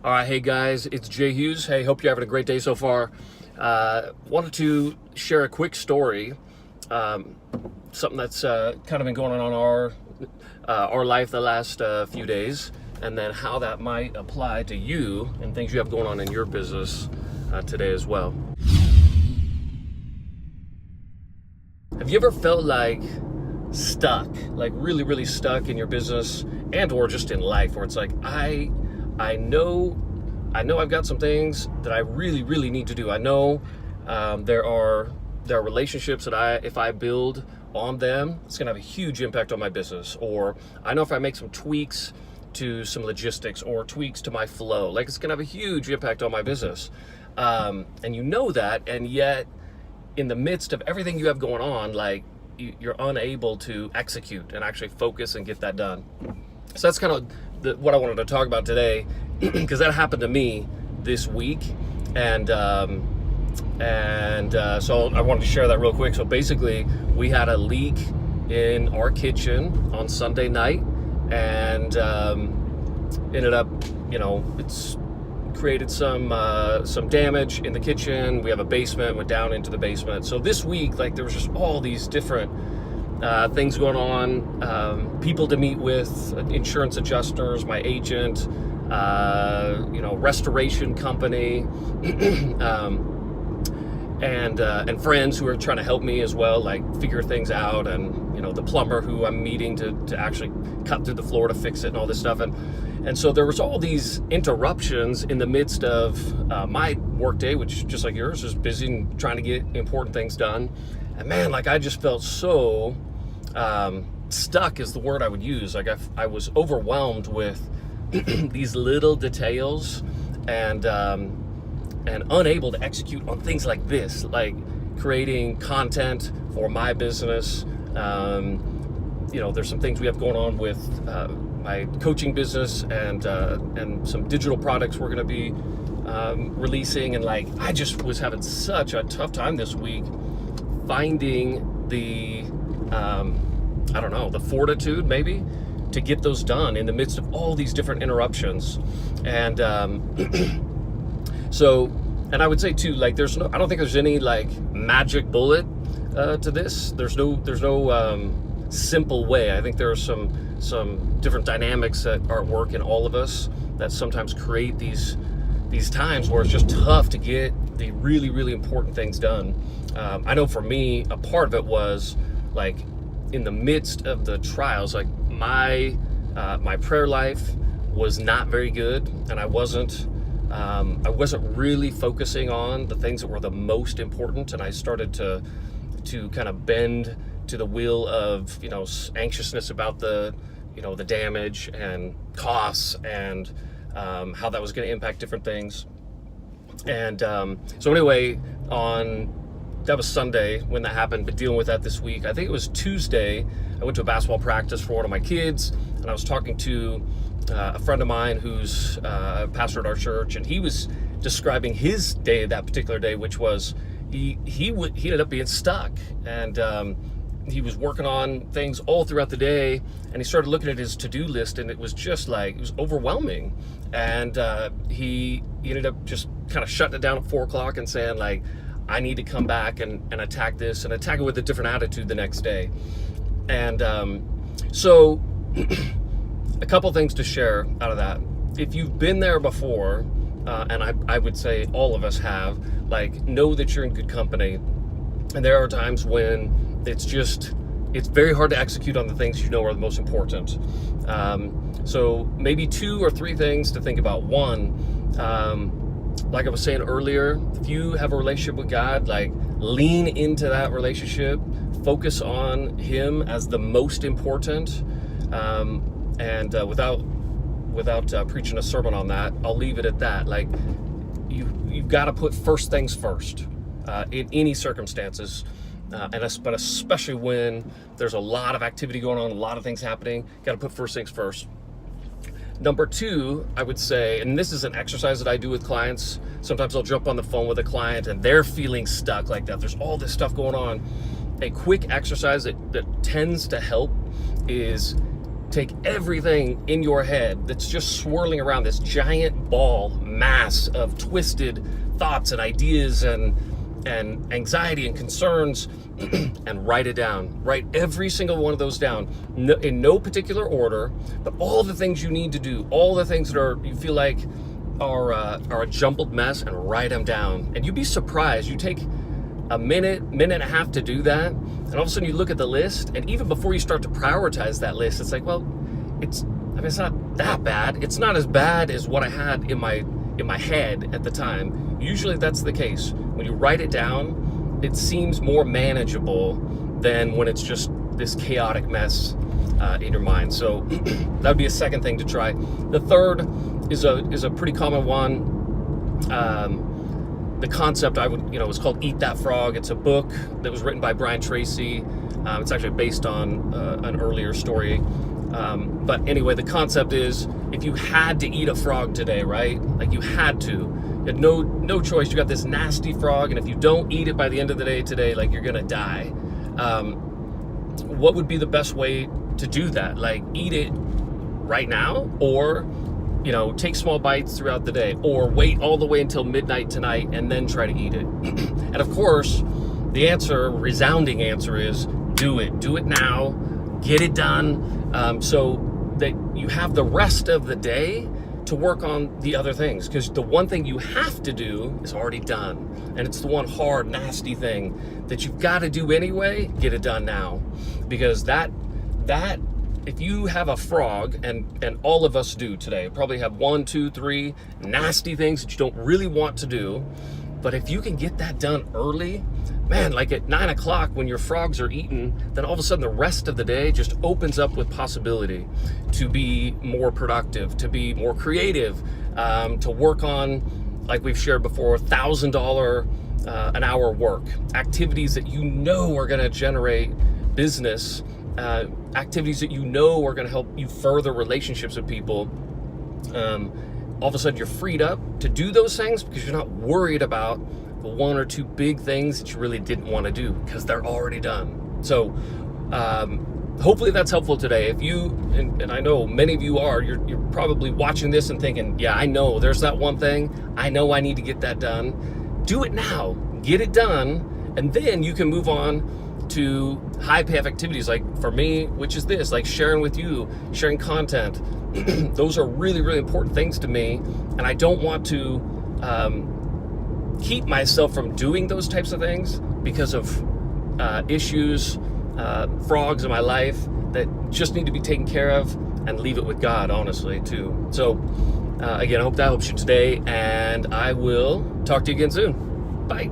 All right, hey guys, it's Hughes. Hey, hope you're having a great day so far. Wanted to share a quick story, something that's kind of been going on our life the last few days, and then how that might apply to you and things you have going on in your business today as well. Have you ever felt like stuck, like really, really stuck in your business and or just in life, where it's like I know I've got some things that I really, really need to do. I know there are relationships that if I build on them, it's gonna have a huge impact on my business. Or I know if I make some tweaks to some logistics or tweaks to my flow, like it's gonna have a huge impact on my business. And you know that, and yet in the midst of everything you have going on, like you're unable to execute and actually focus and get that done. So that's kind of what I wanted to talk about today, because that happened to me this week, and so I wanted to share that real quick. So basically, we had a leak in our kitchen on Sunday night, and ended up, it's created some damage in the kitchen. We have a basement, went down into the basement. So this week, like, there was just all these different things going on, people to meet with, insurance adjusters, my agent, restoration company, and friends who are trying to help me as well, like figure things out, and the plumber who I'm meeting to actually cut through the floor to fix it and all this stuff, and so there was all these interruptions in the midst of my workday, which, just like yours, is busy and trying to get important things done. And man, like, I just felt so stuck is the word I would use. Like I was overwhelmed with these little details, and unable to execute on things like this, like creating content for my business. There's some things we have going on with my coaching business, and some digital products we're going to be releasing, and like I just was having such a tough time this week finding the the fortitude maybe to get those done in the midst of all these different interruptions. And so, and I would say too, like, I don't think there's any like magic bullet to this. There's no simple way. I think there are some different dynamics that are at work in all of us that sometimes create these times where it's just tough to get the really, really important things done. I know for me, a part of it was like in the midst of the trials, like my prayer life was not very good, and I wasn't really focusing on the things that were the most important, and I started to kind of bend to the will of anxiousness about the damage and costs, and how that was going to impact different things. And so anyway, that was Sunday when that happened, but dealing with that this week. I think it was Tuesday, I went to a basketball practice for one of my kids, and I was talking to a friend of mine who's a pastor at our church, and he was describing his day that particular day, which was he ended up being stuck, and he was working on things all throughout the day, and he started looking at his to-do list, and it was just like, it was overwhelming. And he ended up just kind of shutting it down at 4:00 and saying, like, I need to come back and attack this, and attack it with a different attitude the next day. And so a couple things to share out of that. If you've been there before, and I would say all of us have, like, know that you're in good company. And there are times when it's very hard to execute on the things you know are the most important. So maybe 2 or 3 things to think about. One, like I was saying earlier, if you have a relationship with God, like, lean into that relationship, focus on Him as the most important, and without preaching a sermon on that, I'll leave it at that. Like, you've got to put first things first in any circumstances, but especially when there's a lot of activity going on, a lot of things happening. Got to put first things first. Number 2, I would say, and this is an exercise that I do with clients. Sometimes I'll jump on the phone with a client and they're feeling stuck like that. There's all this stuff going on. A quick exercise that tends to help is take everything in your head that's just swirling around, this giant ball mass of twisted thoughts and ideas and anxiety and concerns, and write it down. Write every single one of those down, in no particular order, but all the things you need to do, all the things that you feel like are a jumbled mess, and write them down. And you'd be surprised. You take a minute and a half to do that, and all of a sudden you look at the list, and even before you start to prioritize that list, it's like, well, it's not that bad. It's not as bad as what I had in my head at the time. Usually that's the case. When you write it down, it seems more manageable than when it's just this chaotic mess in your mind. So that would be a second thing to try. The third is a pretty common one. The concept is called Eat That Frog. It's a book that was written by Brian Tracy. It's actually based on an earlier story. But anyway, the concept is, if you had to eat a frog today, right? Like you had to. You had no choice. You got this nasty frog, and if you don't eat it by the end of the day today, like you're gonna die. What would be the best way to do that? Like, eat it right now, or take small bites throughout the day, or wait all the way until midnight tonight and then try to eat it. And of course, the resounding answer is do it. Do it now. Get it done, so that you have the rest of the day to work on the other things. Because the one thing you have to do is already done. And it's the one hard, nasty thing that you've got to do anyway. Get it done now. Because that if you have a frog, and all of us do today, probably have 1, 2, 3 nasty things that you don't really want to do. But if you can get that done early, man, like at 9 o'clock when your frogs are eaten, then all of a sudden the rest of the day just opens up with possibility to be more productive, to be more creative, to work on, like we've shared before, $1,000 an hour work, activities that are going to generate business, activities that are going to help you further relationships with people. All of a sudden you're freed up to do those things because you're not worried about the 1 or 2 big things that you really didn't want to do because they're already done. So hopefully that's helpful today. If you, and I know many of you are, you're probably watching this and thinking, yeah, I know there's that one thing. I know I need to get that done. Do it now. Get it done. And then you can move on to high payoff activities, like for me, which is this, like sharing with you, sharing content. Those are really, really important things to me, and I don't want to keep myself from doing those types of things because of issues, frogs in my life that just need to be taken care of, and leave it with God, honestly, too. So again, I hope that helps you today, and I will talk to you again soon. Bye.